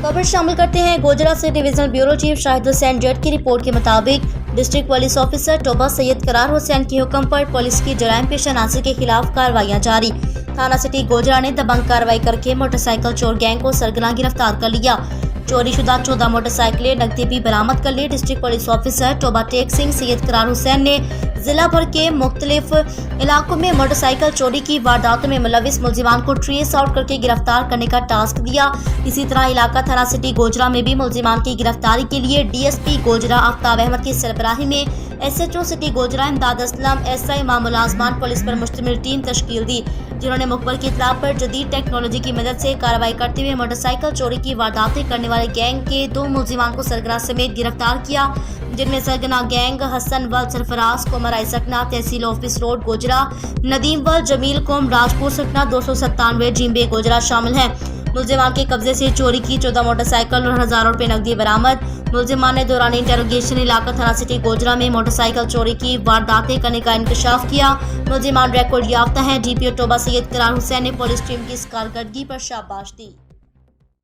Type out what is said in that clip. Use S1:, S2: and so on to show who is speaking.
S1: खबर शामिल करते हैं। गोजरा से divisional bureau chief Shahid Hussain Jutt की रिपोर्ट के मुताबिक district police officer Toba Syed Karar Hussain के हुक्म पर पुलिस की जराइम पेशा नाजिर के खिलाफ कार्रवाइयां जारी। थाना सिटी गोजरा ने दबंग कार्रवाई करके मोटरसाइकिल चोर गैंग को सरगना गिरफ्तार कर लिया। चोरी शुदा 14 मोटरसाइकिलें नकदी भी बरामद कर ली। District police officer Toba Tek Singh Syed Karar Hussain ने जिला भर के मुख्तलिफ इलाकों में मोटरसाइकिल चोरी की वारदातों में मुलविस मुलजिमान को ट्रेस आउट करके गिरफ्तार करने का टास्क दिया। इसी तरह इलाका थाना सिटी गोजरा में भी मुलजिमान की गिरफ्तारी के लिए डीएसपी गोजरा आफ्ताब अहमद की सरबराही में एसएचओ सिटी गोजरा इमदाद असलम एसआई मामूल आजमान पुलिस पर मुश्तमिल टीम तश्कील दी, जिन्होंने मुखबर की इत्तला पर जदीद टेक्नोलॉजी की मदद से कार्रवाई करते हुए मोटरसाइकिल चोरी की वारदातें करने वाले गैंग के 2 मुलजिमान को सरगना समेत गिरफ्तार किया, जिनमें सरगना गैंग हसन वल सरफराज कोमर सकना तहसील ऑफिस रोड गोजरा, नदीम वल जमील कोम राजपुर सकना 297 जिम्बे गोजरा शामिल हैं। मुलजिमान के कब्जे से चोरी की 14 मोटरसाइकिल और हजारों रुपए नकदी बरामद। मुलजिमान ने दौरान इंटेरोगेशन इलाका थाना सिटी गोजरा में मोटरसाइकिल चोरी की वारदातें करने का इंकशाफ किया। मुलजिमान रिकॉर्ड याफ्ता हैं। डीपीओ टोबा सैयद करार हुसैन ने पुलिस टीम की इस कारकर्दगी पर शाबाश दी।